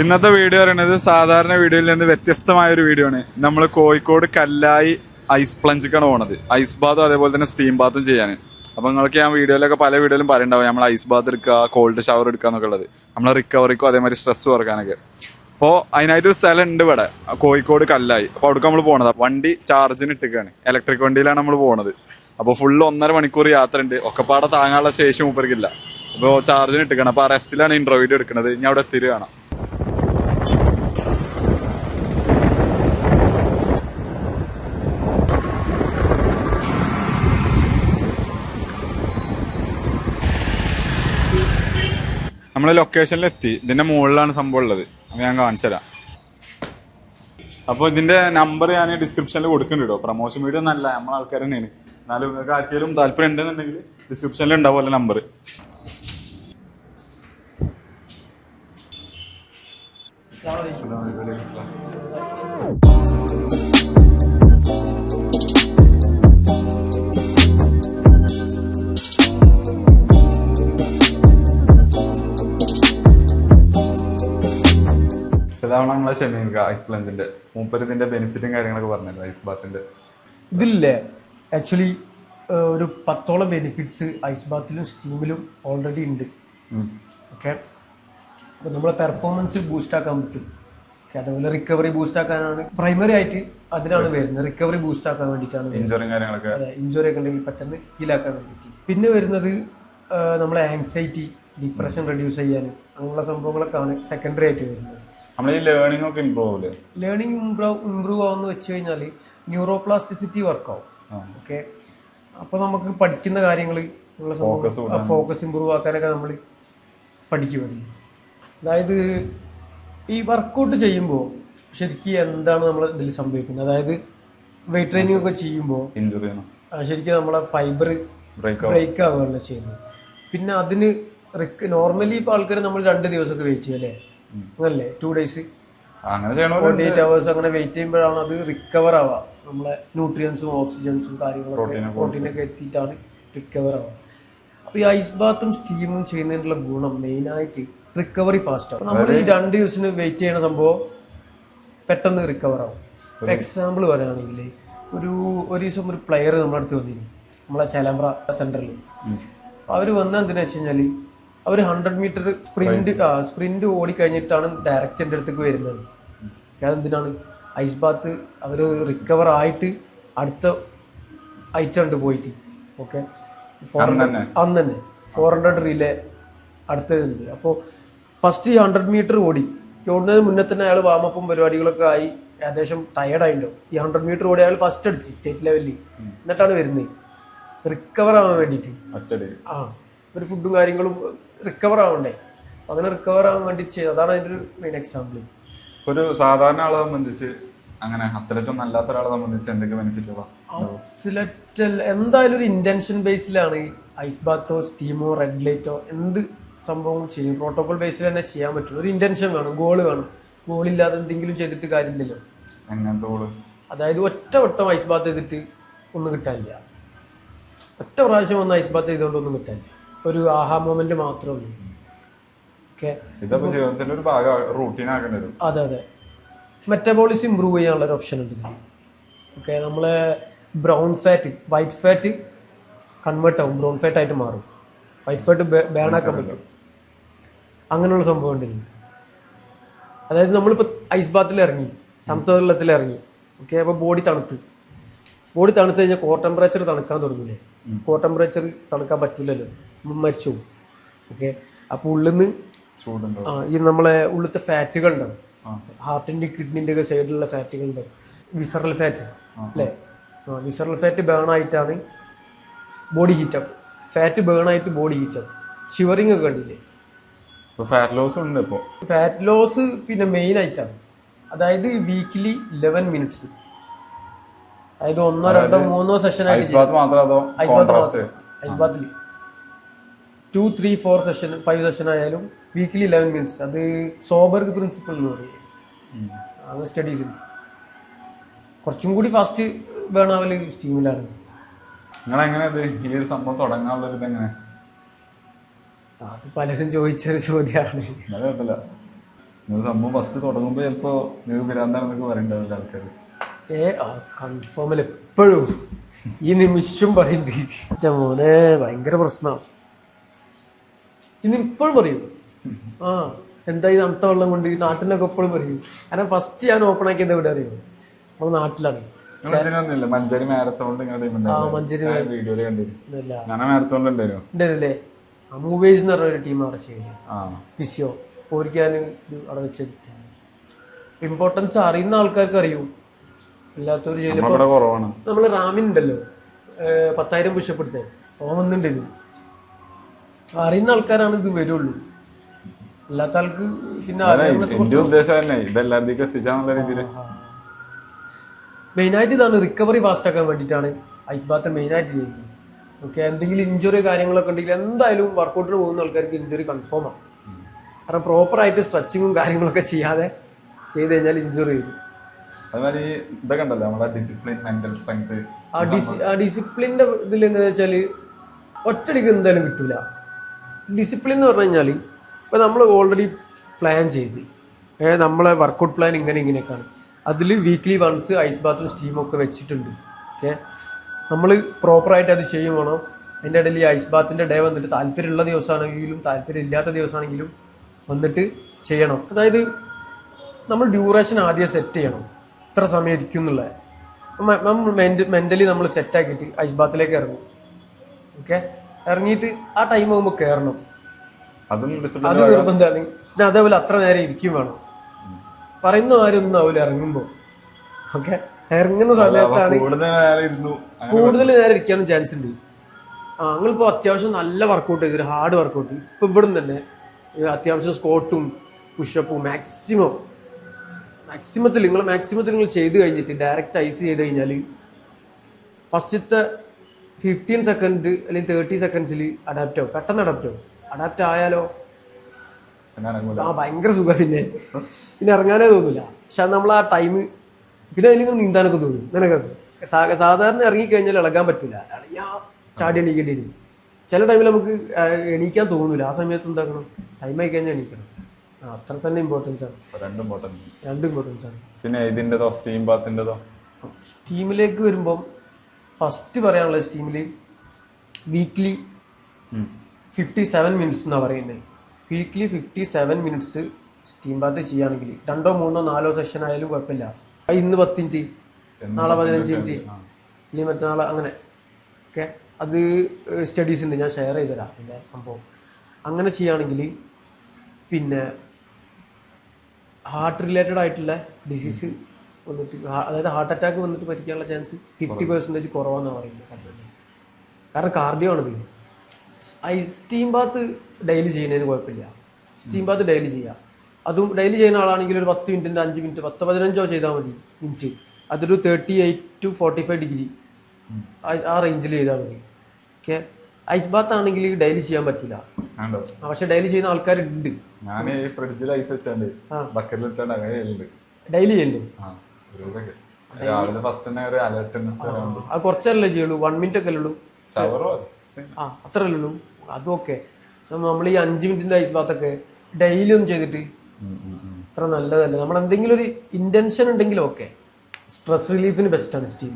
ഇന്നത്തെ വീഡിയോ പറയുന്നത് സാധാരണ വീഡിയോയിൽ നിന്ന് വ്യത്യസ്തമായ ഒരു വീഡിയോ ആണ്. നമ്മൾ കോഴിക്കോട് കല്ലായി ഐസ് പ്ലഞ്ചിക്കാണ് പോണത്. ഐസ് ബാത്തും അതേപോലെ തന്നെ സ്റ്റീം ബാത്തും ചെയ്യാൻ. അപ്പൊ നിങ്ങൾക്ക് ഞാൻ വീഡിയോയിലൊക്കെ പല വീഡിയോയിലും പറയുന്നുണ്ടാവും നമ്മൾ ഐസ് ബാത്ത് എടുക്കുക, കോൾഡ് ഷവർ എടുക്കുക എന്നൊക്കെ ഉള്ളത്. നമ്മൾ റിക്കവറിക്കും അതേമാതിരി സ്ട്രെസ് കുറക്കാനൊക്കെ. അപ്പോൾ അതിനായിട്ടൊരു സ്ഥലം ഉണ്ട് ഇവിടെ കോഴിക്കോട് കല്ലായി. അപ്പോൾ അവിടേക്ക് നമ്മൾ പോണത്. വണ്ടി ചാർജിന് ഇട്ടിക്കാണ്, ഇലക്ട്രിക് വണ്ടിയിലാണ് നമ്മൾ പോണത്. അപ്പോൾ ഫുള്ള് 1.5 മണിക്കൂർ യാത്ര ഉണ്ട്. ഒക്കെപ്പാടെ താങ്ങാനുള്ള ശേഷി മൂപ്പർക്കില്ല. അപ്പോൾ ചാർജിന് ഇട്ടിക്കണം. അപ്പോൾ ആ റെസ്റ്റിലാണ് ഇന്റർവ്യൂ എടുക്കുന്നത്. ഇനി അവിടെ എത്തിരി കാണാം. നമ്മള് ലൊക്കേഷനിൽ എത്തി. ഇതിന്റെ മുകളിലാണ് സംഭവം ഉള്ളത്. അപ്പൊ ഞാൻ കാണിച്ചു തരാം. അപ്പൊ ഇതിന്റെ നമ്പർ ഞാൻ ഡിസ്ക്രിപ്ഷനിൽ കൊടുക്കുന്നുണ്ടോ. പ്രൊമോഷൻ വീഡിയോ ഒന്നല്ല, നമ്മളെ ആൾക്കാർ തന്നെയാണ്. എന്നാലും നിങ്ങൾക്ക് ആർക്കെങ്കിലും താല്പര്യം ഉണ്ടെന്നുണ്ടെങ്കിൽ ഡിസ്ക്രിപ്ഷനിൽ ഉണ്ടാവുമല്ലോ നമ്പർ. ഇതാണ് നമ്മളെ ഷമീൻക ഐസ് പ്ലഞ്ചിന്റെ മൂപ്പര് ഇതിന്റെ ബെനിഫിറ്റും കാര്യങ്ങളൊക്കെ പറഞ്ഞല്ലോ ഐസ് ബാത്തിന്റെ. ഇതില്ലേ ആക്ച്വലി ഒരു 10ഓളം ബെനിഫിറ്റ്സ് ഐസ് ബാത്തിലും സ്റ്റീമിലും ഓൾറെഡി ഉണ്ട്. ഓക്കെ, അപ്പോൾ നമ്മളെ പെർഫോമൻസ് ബൂസ്റ്റ് ആക്കാൻ പറ്റും. ഓക്കെ, അതേപോലെ റിക്കവറി ബൂസ്റ്റ് ആക്കാനാണ് പ്രൈമറി ആയിട്ട് അതിനാണ് വരുന്നത്. റിക്കവറി ബൂസ്റ്റ് ആക്കാൻ വേണ്ടിയിട്ടാണ്. ഇഞ്ചുറി ഒക്കെ ഉണ്ടെങ്കിൽ പെട്ടെന്ന് ഹീലാക്കാൻ വേണ്ടിയിട്ട്. പിന്നെ വരുന്നത് നമ്മളെ ആങ്സൈറ്റി, ഡിപ്രഷൻ റെഡ്യൂസ് ചെയ്യാൻ അങ്ങനെയുള്ള സംഭവങ്ങളൊക്കെയാണ് സെക്കൻഡറി ആയിട്ട് വരുന്നത്. ലേണിംഗ് ഒക്കെ ഇമ്പ്രൂവ് ആവുമെന്ന് വെച്ച് കഴിഞ്ഞാൽ ന്യൂറോപ്ലാസ്റ്റിസിറ്റി വർക്കാവും. ഓക്കെ, അപ്പോൾ നമുക്ക് പഠിക്കുന്ന കാര്യങ്ങൾ ഫോക്കസ് ഇമ്പ്രൂവ് ആക്കാനൊക്കെ നമ്മൾ പഠിക്കും. അതായത് ഈ വർക്കൗട്ട് ചെയ്യുമ്പോൾ ശരിക്കും എന്താണ് നമ്മൾ ഇതിൽ സംഭവിക്കുന്നത്, അതായത് വെയിറ്റ് ട്രെയിനിങ് ഒക്കെ ചെയ്യുമ്പോൾ ശരിക്കും നമ്മളെ ഫൈബർ ബ്രേക്ക് ആവുകയല്ല ചെയ്യുന്നത്. പിന്നെ അതിന് നോർമലി ഇപ്പോൾ ആൾക്കാർ നമ്മൾ 2 ദിവസമൊക്കെ വെയിറ്റ് ചെയ്യും അല്ലേ, അങ്ങനല്ലേ 2 days 48 hours അങ്ങനെ വെയിറ്റ് ചെയ്യുമ്പോഴാണ് അത് റിക്കവർ ആവുക. നമ്മളെ ന്യൂട്രിയൻസും ഓക്സിജൻസും കാര്യങ്ങളൊക്കെ പ്രോട്ടീനൊക്കെ എത്തിയിട്ടാണ് റിക്കവർ ആവുക. അപ്പോൾ ഈ ഐസ് ബാത്തും സ്റ്റീമും ചെയ്യുന്നതിനുള്ള ഗുണം മെയിനായിട്ട് റിക്കവറി ഫാസ്റ്റ് ആവും. നമ്മൾ ഈ 2 ദിവസത്തിന് വെയിറ്റ് ചെയ്യുന്ന സംഭവം പെട്ടെന്ന് റിക്കവർ ആവും. എക്സാമ്പിൾ പറയുകയാണെങ്കിൽ ഒരു ദിവസം ഒരു പ്ലെയർ നമ്മുടെ അടുത്ത് വന്നിരുന്നു, നമ്മളെ ചേലമ്പ്ര സെന്ററിൽ. അവർ വന്നത് എന്തിനാ വെച്ച് കഴിഞ്ഞാൽ അവർ 100 മീറ്റർ സ്പ്രിന്റ് ഓടി കഴിഞ്ഞിട്ടാണ് ഡയറക്റ്റ് എൻ്റെ അടുത്തേക്ക് വരുന്നത്. അതെന്തിനാണ്? ഐസ് ബാത്ത് അവർ റിക്കവർ ആയിട്ട് അടുത്ത ഐറ്റം ഉണ്ട് പോയിട്ട്. ഓക്കെ, അന്ന് തന്നെ 400 റിലേ അടുത്തതുണ്ട്. അപ്പോൾ ഫസ്റ്റ് 100 മീറ്റർ ഓടുന്നതിന് മുന്നേ തന്നെ അയാൾ വാമപ്പും പരിപാടികളൊക്കെ ആയി ഏകദേശം ടയർഡായിട്ടുണ്ടാവും. ഈ 100 മീറ്റർ ഓടി അയാൾ ഫസ്റ്റ് അടിച്ച് സ്റ്റേറ്റ് ലെവലിൽ. എന്നിട്ടാണ് വരുന്നത് റിക്കവർ ആവാൻ വേണ്ടിയിട്ട്. ഒരു ഫുഡും കാര്യങ്ങളും റിക്കവർ ആവണ്ടേ, അങ്ങനെ റിക്കവർ ആവാൻ വേണ്ടി ചെയ്ത്. അതാണ് അതിൻ്റെ ഒരു മെയിൻ എക്സാമ്പിൾ. ഒരു സാധാരണ ആളെ സംബന്ധിച്ച്, അങ്ങനെ അത്ലറ്റ് ഒന്നും അല്ലാത്ത ഒരാളെ സംബന്ധിച്ച് എന്തൊക്കെ ബെനിഫിറ്റ്? അത്ലറ്റ് എന്തായാലും ഒരു ഇന്റൻഷൻ ബേസിലാണ് ഐസ് ബാത്തോ സ്റ്റീമോ റെഡ് ലൈറ്റോ എന്ത് സംഭവം ചെയ്യും. പ്രോട്ടോകോൾ ബേസിൽ തന്നെ ചെയ്യാൻ പറ്റും. ഒരു ഇന്റൻഷൻ വേണം, ഗോള് വേണം. ഗോളില്ലാതെ എന്തെങ്കിലും ചെയ്തിട്ട് കാര്യമില്ലല്ലോ. അതായത് ഒറ്റ വട്ടം ഐസ് ബാത്ത് ചെയ്തിട്ട് ഒന്നും കിട്ടാനില്ല. ഒറ്റ പ്രാവശ്യം വന്ന് ഐസ് ബാത്ത് ചെയ്തുകൊണ്ട് ഒന്നും കിട്ടാനില്ല. ഒരു ആഹാ മൊമെന്റ് മാത്രമേ ഉള്ളൂ. അതെ, മെറ്റബോളിസം ഇമ്പ്രൂവ് ചെയ്യാനുള്ളൊരു ഓപ്ഷൻ ഉണ്ട് ഇതിൽ. ഓക്കെ, നമ്മളെ brown fat white fat convert ആവും, ബ്രൗൺ ഫാറ്റ് ആയിട്ട് മാറും. വൈറ്റ് ഫാറ്റ് ബേൺ ആക്കാൻ പറ്റും. അങ്ങനെയുള്ള സംഭവം ഉണ്ട്. അതായത് നമ്മളിപ്പോൾ ഐസ് ബാത്തിൽ ഇറങ്ങി, തണുത്ത വെള്ളത്തിൽ ഇറങ്ങി. ഓക്കെ, അപ്പോൾ ബോഡി തണുത്ത് കഴിഞ്ഞാൽ കോർ ടെമ്പറേച്ചർ തണുക്കാൻ തുടങ്ങില്ലേ. കോർ ടെമ്പറേച്ചർ തണുക്കാൻ പറ്റില്ലല്ലോ, മരിച്ചു പോകും. ഓക്കെ, അപ്പോൾ ഉള്ളിൽ നിന്ന് ഈ നമ്മളെ ഉള്ളിലത്തെ ഫാറ്റുകൾ ഉണ്ടാവും. ഹാർട്ടിൻ്റെ കിഡ്നിൻ്റെ ഒക്കെ സൈഡിലുള്ള ഫാറ്റുകൾ ഉണ്ടാവും. വിസറൽ ഫാറ്റ് അല്ലേ, വിസറൽ ഫാറ്റ് ബേൺ ആയിട്ടാണ് ബോഡി ഹീറ്റപ്പ്. ഫാറ്റ് ബേൺ ആയിട്ട് ബോഡി ഹീറ്റപ്പ്. ഷിവറിങ് ഒക്കെ കണ്ടില്ലേ. ഫാറ്റ് ലോസ് ഉണ്ട്. ഇപ്പോൾ ഫാറ്റ് ലോസ് പിന്നെ മെയിൻ ആയിട്ടാണ്. അതായത് വീക്കിലി 11 minutes, അതായത് 1, 2, 3 സെഷൻ ആയിട്ട് ഐസ് ബാത്തിൽ 2, 3, 4 സെഷൻ 5 സെഷൻ ആയാലും വീക്കിലി 11 minutes. അത് സോബർഗ് പ്രിൻസിപ്പിൾ എന്ന് പറയും. അങ്ങനെ സ്റ്റഡീസ് ഉണ്ട്. കുറച്ചും കൂടി ഫാസ്റ്റ് വേണാവല് സ്റ്റീമിലാണ്. ഈ ഒരു സംഭവം തുടങ്ങാനുള്ളത് എങ്ങനെ? അത് പലരും ചോദിച്ചൊരു ചോദ്യമാണ്. സംഭവം ഫസ്റ്റ് തുടങ്ങുമ്പോ ചിലപ്പോ നിങ്ങൾക്ക് പിരാന്താണെന്നൊക്കെ പറയണ്ടാവില്ല ആൾക്കാർ. കൺഫേമിൽ എപ്പോഴും ഈ നിമിഷം പറയുന്നത് മോനെ ഭയങ്കര പ്രശ്നമാണ്. ഇന്ന് ഇപ്പോഴും പറയും എന്താ ഈ തണുത്ത വെള്ളം കൊണ്ട് നാട്ടിലൊക്കെ എപ്പോഴും പറയും. കാരണം ഫസ്റ്റ് ഞാൻ ഓപ്പൺ ആക്കിയത് എവിടെ അറിയും, നമ്മുടെ നാട്ടിലാണ്. മഞ്ചേരി മാരത്തോണിൽ ഉണ്ടല്ലേ മൂവേഴ്സ് എന്ന് പറഞ്ഞൊരു ടീം അവിടെ ചെയ്യുന്നത് ഫിസിയോ പോരിക്കാൻ അവിടെ വെച്ചിട്ട് ഇമ്പോർട്ടൻസ് അറിയുന്ന ആൾക്കാർക്ക് അറിയൂ, അല്ലാത്തവർ ചിലപ്പോ നമ്മള് റാമിൻ ഉണ്ടല്ലോ 10,000 പുഷപ്പ് എടുത്തേ ഓന്നുണ്ടല്ലോ, അറിയുന്ന ആൾക്കാരാണ് ഇത് വരുള്ളൂ, അല്ലാത്ത ആൾക്ക് പിന്നെ മെയിനായിട്ട് ഇതാണ് റിക്കവറി ഫാസ്റ്റ് ആക്കാൻ വേണ്ടിയിട്ടാണ് ഐസ് ബാത്ത് മെയിനായിട്ട് ചെയ്യുന്നത്. ഓക്കെ, എന്തെങ്കിലും ഇഞ്ചുറി കാര്യങ്ങളൊക്കെ ഉണ്ടെങ്കിൽ എന്തായാലും വർക്കൗട്ടിന് പോകുന്ന ആൾക്കാർക്ക് ഇഞ്ചുറി കൺഫേം ആണ്. കാരണം പ്രോപ്പറായിട്ട് സ്ട്രെച്ചിങ്ങും കാര്യങ്ങളൊക്കെ ചെയ്യാതെ ചെയ്ത് കഴിഞ്ഞാൽ ഇഞ്ചുറി വരും. ആ ഡിസിപ്ലിന്റെ ഇതിൽ എങ്ങനെയാ വെച്ചാൽ ഒറ്റടിക്ക് എന്തായാലും കിട്ടൂല. ഡിസിപ്ലിൻ എന്ന് പറഞ്ഞു കഴിഞ്ഞാൽ ഇപ്പൊ നമ്മൾ ഓൾറെഡി പ്ലാൻ ചെയ്ത് നമ്മളെ വർക്കൗട്ട് പ്ലാൻ ഇങ്ങനെയൊക്കെയാണ്. അതിൽ വീക്ക്ലി വൺസ് ഐസ് ബാത്തും സ്റ്റീമൊക്കെ വെച്ചിട്ടുണ്ട്. ഓക്കെ, നമ്മൾ പ്രോപ്പറായിട്ട് അത് ചെയ്യും വേണം. അതിൻ്റെ ഇടയിൽ ഈ ഐസ് ബാത്തിൻ്റെ ഡേ വന്നിട്ട് താല്പര്യമുള്ള ദിവസമാണെങ്കിലും താല്പര്യം ഇല്ലാത്ത ദിവസമാണെങ്കിലും വന്നിട്ട് ചെയ്യണം. അതായത് നമ്മൾ ഡ്യൂറേഷൻ ആദ്യം സെറ്റ് ചെയ്യണം, ഇത്ര സമയം ഇരിക്കും എന്നുള്ളത്. നമ്മൾ മെൻ്റലി നമ്മൾ സെറ്റാക്കിയിട്ട് ഐസ് ബാത്തിലേക്ക് ഇറങ്ങും. ഓക്കെ, ഇറങ്ങിയിട്ട് ആ ടൈം ആകുമ്പോൾ കയറണം, അത് നിർബന്ധമാണ്. പിന്നെ അതേപോലെ അത്ര നേരം ഇരിക്കും വേണം. പറയുന്ന ആരൊന്നും ആവില്ല ഇറങ്ങുമ്പോൾ. ഓക്കെ, ഇറങ്ങുന്ന സമയത്താണ് കൂടുതൽ നേരം ഇരിക്കാനും ചാൻസ് ഉണ്ട്. നിങ്ങളിപ്പോൾ അത്യാവശ്യം നല്ല വർക്കൗട്ട് ചെയ്തൊരു ഹാർഡ് വർക്കൗട്ട് ഇപ്പൊ ഇവിടുന്ന് തന്നെ അത്യാവശ്യം സ്ക്വാട്ടും പുഷപ്പും മാക്സിമത്തിൽ നിങ്ങൾ ചെയ്ത് കഴിഞ്ഞിട്ട് ഡയറക്റ്റ് ഐസ് ചെയ്ത് കഴിഞ്ഞാൽ ഫസ്റ്റത്തെ 15 സെക്കൻഡ് അല്ലെങ്കിൽ 30 സെക്കൻഡ്സിൽ അഡാപ്റ്റ് ആവും, പെട്ടെന്ന് അഡാപ്റ്റ് ആയാലോ ഭയങ്കര സുഖം. പിന്നെ ഇറങ്ങാനേ തോന്നില്ല. പക്ഷെ നമ്മൾ ആ ടൈം പിന്നെ അതിൽ നീന്താനൊക്കെ തോന്നും. നിനക്കൊക്കെ സാധാരണ ഇറങ്ങിക്കഴിഞ്ഞാൽ ഇളകാൻ പറ്റില്ല, ചാടി എണീക്കേണ്ടി വരും. ചില ടൈമിൽ നമുക്ക് എണീക്കാൻ തോന്നില്ല. ആ സമയത്ത് എന്താക്കണം, ടൈം ആയി കഴിഞ്ഞാൽ എണീക്കണം. അത്ര തന്നെ ഇമ്പോർട്ടൻസ് ആണ്, രണ്ട് ഇമ്പോർട്ടൻസ് ആണ്. പിന്നെ ഇതിൻ്റെതോ സ്റ്റീം ബാത്തിൻ്റെതോ സ്റ്റീമിലേക്ക് വരുമ്പം ഫസ്റ്റ് പറയാനുള്ളത് സ്റ്റീമിൽ വീക്ക്ലി 57 മിനിറ്റ്സ് എന്നാണ് പറയുന്നത്. വീക്ക്ലി 57 മിനിറ്റ്സ് സ്റ്റീം ബാത്ത് ചെയ്യുകയാണെങ്കിൽ 2, 3, 4 സെഷൻ ആയാലും കുഴപ്പമില്ല. ഇന്ന് 10 മിനിറ്റ്, നാളെ 15 മിനിറ്റ്, ഇനി മറ്റന്നാളെ അങ്ങനെ. ഓക്കെ, അത് സ്റ്റഡീസ് ഉണ്ട്, ഞാൻ ഷെയർ ചെയ്ത് തരാം അതിൻ്റെ സംഭവം. അങ്ങനെ ചെയ്യുകയാണെങ്കിൽ പിന്നെ ഹാർട്ട് റിലേറ്റഡ് ആയിട്ടുള്ള ഡിസീസ് വന്നിട്ട്, അതായത് ഹാർട്ട് അറ്റാക്ക് വന്നിട്ട് മരിക്കാനുള്ള ചാൻസ് 50% കുറവാണെന്നാണ് പറയുന്നത്. കാരണം കാർഡിയോ ആണത്. സ്റ്റീം ബാത്ത് ഡെയിലി ചെയ്യുന്നതിന് കുഴപ്പമില്ല. സ്റ്റീം ബാത്ത് ഡെയിലി ചെയ്യാം. അതും ഡെയിലി ചെയ്യുന്ന ആളാണെങ്കിൽ ഒരു 10 മിനിറ്റിൻ്റെ 5 മിനിറ്റ് 10-15 ചെയ്താൽ മതി മിനിറ്റ്. അതൊരു 38 to 45 ഡിഗ്രി ആ റേഞ്ചിൽ ചെയ്താൽ മതി. ഓക്കെ, ഐസ് ബാത്ത് ആണെങ്കിൽ ഡെയിലി ചെയ്യാൻ പറ്റില്ല, പക്ഷെ ഡെയിലി ചെയ്യുന്ന ആൾക്കാരുണ്ട്. ഡെയിലി ചെയ്യണ്ടേ? അത് കുറച്ചല്ലേ ചെയ്യുള്ളൂ, 1 മിനിറ്റ് ഒക്കെ അല്ലേ ഉള്ളൂ. അത്രല്ലേ ഉള്ളൂ. അതും ഓക്കെ. നമ്മൾ ഈ 5 മിനിറ്റിന്റെ ഐസ് ബാത്തൊക്കെ ഡെയിലി ഒന്നും ചെയ്തിട്ട് അത്ര നല്ലതല്ല. നമ്മൾ എന്തെങ്കിലും ഒരു ഇന്റൻഷൻ ഉണ്ടെങ്കിൽ ഓക്കെ. സ്ട്രെസ് റിലീഫിന് ബെസ്റ്റാണ് സ്റ്റീം.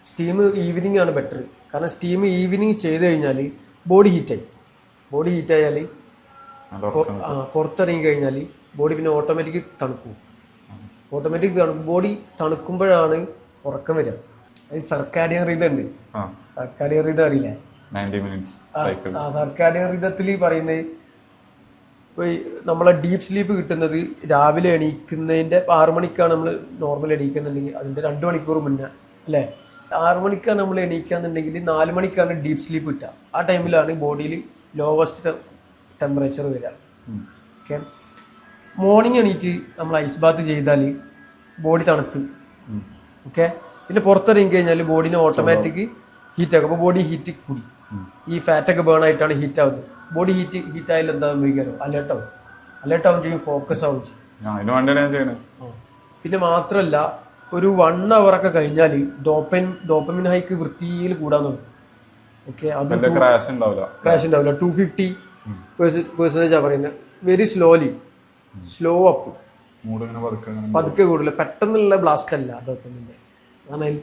സ്റ്റീം ഈവനിങ് ആണ് ബെറ്റർ. കാരണം സ്റ്റീം ഈവനിങ് ചെയ്ത് കഴിഞ്ഞാൽ ബോഡി ഹീറ്റായാൽ പുറത്തിറങ്ങി കഴിഞ്ഞാൽ ബോഡി പിന്നെ ഓട്ടോമാറ്റിക് തണുക്കും. ബോഡി തണുക്കുമ്പോഴാണ് ഉറക്കം വരിക. അത് സർക്കാഡിയൻ റിതം ഉണ്ട്. സർക്കാഡിയൻ റിതം അറിയില്ലേ? സർക്കാഡിയൻ റിതത്തിൽ പറയുന്നത് നമ്മളെ ഡീപ്പ് സ്ലീപ്പ് കിട്ടുന്നത് രാവിലെ എണീക്കുന്നതിന്റെ 6 മണിക്കാണ് നമ്മൾ നോർമൽ എണീക്കുന്നുണ്ടെങ്കിൽ അതിന്റെ 2 മണിക്കൂർ മുന്നേ അല്ലേ. 6 മണിക്കാണ് നമ്മൾ എണീക്കാന്നുണ്ടെങ്കിൽ 4 മണിക്കാണ് ഡീപ്പ് സ്ലീപ്പ് കിട്ടുക. ആ ടൈമിലാണ് ബോഡിയിൽ ലോവസ്റ്റ് ടെമ്പറേച്ചർ വരിക. ഓക്കെ, മോർണിംഗ് എണീറ്റ് നമ്മൾ ഐസ് ബാത്ത് ചെയ്താൽ ബോഡി തണുത്ത്. ഓക്കെ, പിന്നെ പുറത്തിറങ്ങി കഴിഞ്ഞാൽ ബോഡിനെ ഓട്ടോമാറ്റിക് ഹീറ്റാക്കും. അപ്പോൾ ബോഡി ഹീറ്റ് കൂടി, ഈ ഫാറ്റൊക്കെ ബേൺ ആയിട്ടാണ് ഹീറ്റ് ആവുന്നത്. ബോഡി ഹീറ്റ് ആയാലും എന്താ ഉപയോഗിക്കാറോ അലേർട്ടാവും ചെയ്യും, ഫോക്കസ് ആവും ചെയ്യും. പിന്നെ മാത്രമല്ല ഒരു 1 hour ഒക്കെ കഴിഞ്ഞാൽ ഡോപ്പമിൻ ഹൈക്ക് വൃത്തിയിൽ കൂടാൻ തുടങ്ങും. ഓക്കെ, അത് ക്രാഷ് ഉണ്ടാവില്ല. 250% പറയുന്നത് വെരി സ്ലോലി സ്ലോ അപ്പ്, മൂടിങ്ങനെ പതുക്കെ കൂടില്ല, പെട്ടെന്നുള്ള ബ്ലാസ്റ്റ് അല്ല ഡോപ്പമിൻ്റെ. കാരണം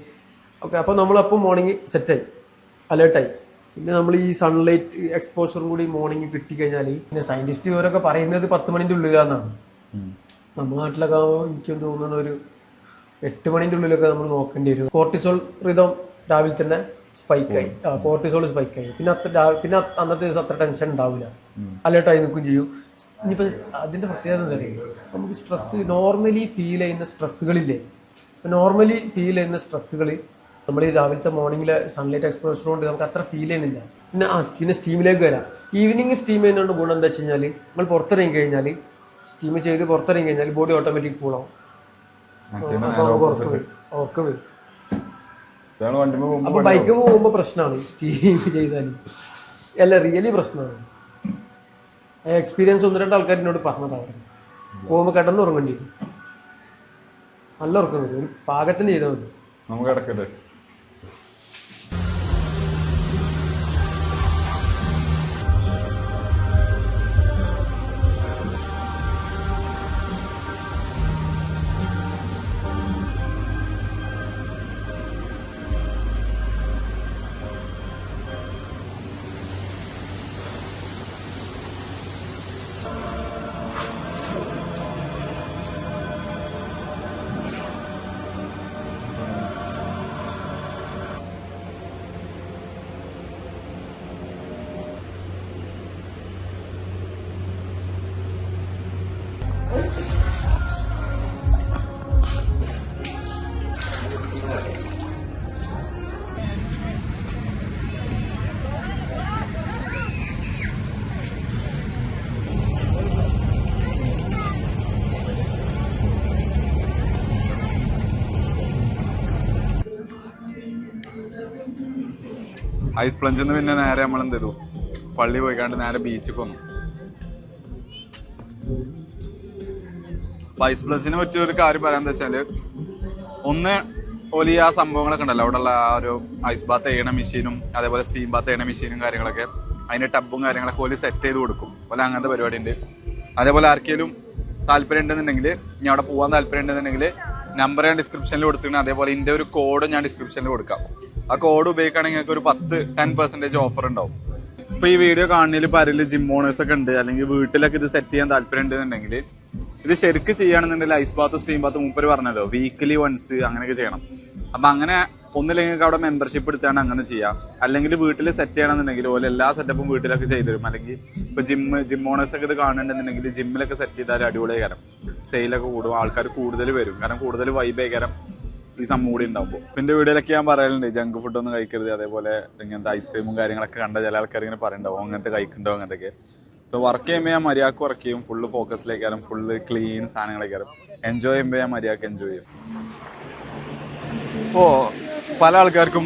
ഓക്കെ, അപ്പോൾ നമ്മളപ്പോൾ മോർണിംഗ് സെറ്റായി, അലേർട്ടായി. പിന്നെ നമ്മൾ ഈ സൺലൈറ്റ് എക്സ്പോഷറും കൂടി മോർണിംഗ് കിട്ടിക്കഴിഞ്ഞാൽ, പിന്നെ സയന്റിസ്റ്റ് ഇവരൊക്കെ പറയുന്നത് 10 മണിൻ്റെ ഉള്ളിലാണെന്നാണ്. നമ്മുടെ നാട്ടിലൊക്കെ എനിക്ക് തോന്നുന്ന ഒരു 8 മണിൻ്റെ ഉള്ളിലൊക്കെ നമ്മൾ നോക്കേണ്ടി വരും. കോർട്ടിസോൾ റിതം രാവിലെ തന്നെ സ്പൈക്കായി, കോർട്ടിസോൾ സ്പൈക്കായി. പിന്നെ അന്നത്തെ ദിവസം അത്ര ടെൻഷൻ ഉണ്ടാവില്ല, അലേർട്ടായി നിൽക്കുകയും ചെയ്യും. ഇനിയിപ്പോൾ അതിൻ്റെ പ്രത്യേകത എന്താ പറയുക, നമുക്ക് സ്ട്രെസ് നോർമലി ഫീൽ ചെയ്യുന്ന സ്ട്രെസ്സുകളില്ലേ, നോർമലി ഫീൽ ചെയ്യുന്ന സ്ട്രെസ്സുകൾ നമ്മൾ ഈ രാവിലത്തെ മോർണിംഗിലെ സൺലൈറ്റ് എക്സ്പോഷർ കൊണ്ട് നമുക്ക് അത്ര ഫീൽ ചെയ്യുന്നില്ല. പിന്നെ സ്റ്റീമിലേക്ക് വരാം. ഈവനിങ് സ്റ്റീം ചെയ്യുന്നതുകൊണ്ട് ഗുണം എന്താ വെച്ച് കഴിഞ്ഞാൽ, നമ്മൾ പുറത്തിറങ്ങി കഴിഞ്ഞാൽ, സ്റ്റീം ചെയ്ത് പുറത്തിറങ്ങി കഴിഞ്ഞാൽ ബോഡി ഓട്ടോമാറ്റിക് കൂളാവും, ഉറക്കം വരും. അപ്പൊ ബൈക്ക് പോകുമ്പോൾ പ്രശ്നമാണ് സ്റ്റീം ചെയ്താൽ, അല്ല റിയലി പ്രശ്നമാണ്. എക്സ്പീരിയൻസ് 1-2 ആൾക്കാർ എന്നോട് പറഞ്ഞതാണ്. പോകുമ്പോൾ കിടന്ന് ഉറങ്ങേണ്ടി വരും, നല്ല ഉറക്കം വരും. ഒരു പാകത്തിന് ചെയ്താൽ മതി. നമുക്ക് കിടക്കട്ടെ. ഐസ് പ്ലഞ്ചിൽ നിന്ന് പിന്നെ നേരെ നമ്മൾ എന്ത് ചെയ്തു, പള്ളി പോയിക്കാണ്ട് നേരെ ബീച്ചിൽ വന്നു. അപ്പൊ ഐസ് പ്ലഞ്ചിനെ പറ്റിയൊരു കാര്യം പറയാന്ന് വെച്ചാല്, ഒന്ന് ഓലി ആ സംഭവങ്ങളൊക്കെ ഉണ്ടല്ലോ അവിടെയുള്ള ആ ഒരു ഐസ് ബാത്ത് ചെയ്യണ മെഷീനും അതേപോലെ സ്റ്റീം ബാത്ത് ചെയ്യണ മെഷീനും കാര്യങ്ങളൊക്കെ, അതിന്റെ ടബും കാര്യങ്ങളൊക്കെ ഓല് സെറ്റ് ചെയ്ത് കൊടുക്കും. പോലെ അങ്ങനത്തെ പരിപാടി ഉണ്ട്. അതേപോലെ ആർക്കെങ്കിലും താല്പര്യം ഉണ്ടെന്നുണ്ടെങ്കിൽ, ഞാൻ അവിടെ പോകാൻ താല്പര്യം ഉണ്ടെന്നുണ്ടെങ്കിൽ നമ്പർ ഞാൻ ഡിസ്ക്രിപ്ഷനിൽ കൊടുത്തിട്ടുണ്ട്. അതേപോലെ ഇതിന്റെ ഒരു കോഡ് ഞാൻ ഡിസ്ക്രിപ്ഷനിൽ കൊടുക്കാം. ആ കോഡ് ഉപയോഗിക്കുകയാണെങ്കിൽ നിങ്ങൾക്ക് ഒരു 10% ഓഫർ ഉണ്ടാവും. ഇപ്പൊ ഈ വീഡിയോ കാണുന്നതിൽ പലരിൽ ജിം ഓണേഴ്സ് ഒക്കെ ഉണ്ട്, അല്ലെങ്കിൽ വീട്ടിലൊക്കെ ഇത് സെറ്റ് ചെയ്യാൻ താല്പര്യം ഉണ്ടെന്നുണ്ടെങ്കിൽ, ഇത് ശരിക്ക് ചെയ്യുകയാണെന്നുണ്ടെങ്കിൽ ഐസ് ബാത്ത് സ്റ്റീം ബാത്ത് മൂപ്പര് പറഞ്ഞല്ലോ വീക്കിലി വൺസ് അങ്ങനെയൊക്കെ ചെയ്യണം. അപ്പൊ അങ്ങനെ ഒന്നില്ലെങ്കിൽ നിങ്ങൾക്ക് അവിടെ മെമ്പർഷിപ്പ് എടുത്താണ് അങ്ങനെ ചെയ്യാം. അല്ലെങ്കിൽ വീട്ടിൽ സെറ്റ് ചെയ്യണമെന്നുണ്ടെങ്കിൽ ഓരോ എല്ലാ സെറ്റപ്പും വീട്ടിലൊക്കെ ചെയ്തു തരും. അല്ലെങ്കിൽ ഇപ്പൊ ജിം ഓണേഴ്സ് ഒക്കെ ഇത് കാണുന്നുണ്ടെന്നുണ്ടെങ്കിൽ ജിമ്മിലൊക്കെ സെറ്റ് ചെയ്താൽ അടിപൊളി കാരം, സെയിലൊക്കെ കൂടും, ആൾക്കാർ കൂടുതൽ വരും. കാരണം കൂടുതൽ വൈബ് കാരം ഈ സംഭവം കൂടി ഉണ്ടാവുമ്പോൾ. പിന്നെ വീഡിയോയിലൊക്കെ ഞാൻ പറയലുണ്ട് ജങ്ക് ഫുഡ് ഒന്നും കഴിക്കരുത്, അതേപോലെ ഇങ്ങനത്തെ ഐസ്ക്രീമും കാര്യങ്ങളൊക്കെ കണ്ട ചില ആൾക്കാർ ഇങ്ങനെ പറയുന്നുണ്ടാവും അങ്ങനത്തെ കഴിക്കുന്നുണ്ടോ അങ്ങനത്തെയൊക്കെ. ഇപ്പോൾ വർക്ക് ചെയ്യുമ്പോൾ ഞാൻ മര്യാദക്ക് വർക്ക് ചെയ്യും, ഫുള്ള് ഫോക്കസിലേക്കാരും, ഫുള്ള് ക്ലീൻ സാധനങ്ങളൊക്കെയാരും. എൻജോയ് ചെയ്യുമ്പോൾ ഞാൻ മര്യാദക്ക് എൻജോയ് ചെയ്യും. ഇപ്പോൾ പല ആൾക്കാർക്കും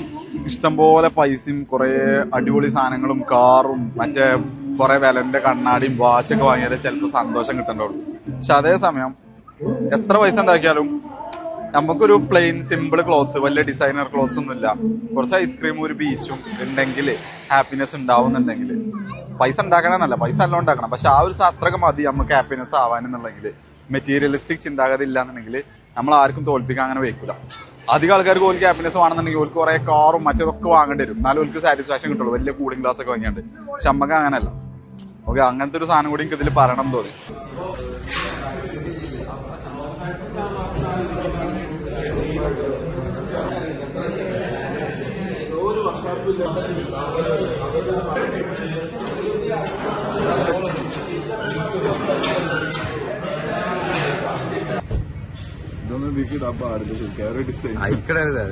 ഇഷ്ടംപോലെ പൈസയും കുറേ അടിപൊളി സാധനങ്ങളും കാറും മറ്റേ കുറേ വിലന്റെ കണ്ണാടിയും വാച്ചൊക്കെ വാങ്ങിയാലേ ചിലപ്പോൾ സന്തോഷം കിട്ടണ്ടാവുള്ളൂ. പക്ഷെ അതേസമയം എത്ര പൈസ ഉണ്ടാക്കിയാലും നമുക്കൊരു പ്ലെയിൻ സിമ്പിൾ ക്ലോത്ത്സ്, വലിയ ഡിസൈനർ ക്ലോത്ത്സ് ഒന്നും ഇല്ല, കുറച്ച് ഐസ്ക്രീമും ഒരു ബീച്ചും ഉണ്ടെങ്കിൽ ഹാപ്പിനെസ് ഉണ്ടാവുന്നുണ്ടെങ്കിൽ, പൈസ ഉണ്ടാക്കണമെന്നല്ല, പൈസ എല്ലാം ഉണ്ടാക്കണം, പക്ഷെ ആ ഒരു അത്രയൊക്കെ മതി നമുക്ക് ഹാപ്പിനെസ് ആവാനെന്നുണ്ടെങ്കിൽ. മെറ്റീരിയലിസ്റ്റിക് ചിന്താഗതി ഇല്ലാന്നുണ്ടെങ്കിൽ നമ്മൾ ആർക്കും തോൽപ്പിക്കാൻ അങ്ങനെ വെക്കൂല. അധികം ആൾക്കാർക്ക് ഓർക്ക് ഹാപ്പിനെസ് വേണമെന്നുണ്ടെങ്കിൽ ഓർക്ക് കുറെ കാറും മറ്റേതൊക്കെ വാങ്ങേണ്ടി വരും, എന്നാലും ഓർക്ക് സാറ്റിസ്ഫാക്ഷൻ കിട്ടുള്ളൂ, വലിയ കൂളിംഗ് ഗ്ലാസ് ഒക്കെ വാങ്ങിയാണ്ട്. പക്ഷെ നമുക്ക് അങ്ങനെയല്ല. ഓക്കെ, അങ്ങനത്തെ ഒരു സാധനം കൂടി എനിക്ക് ഇതിൽ പറയണം തോന്നി. ഇതൊന്നും വീക്കിടാൻ പാടില്ല, ഡിസൈൻ ആയിക്കടരുത്.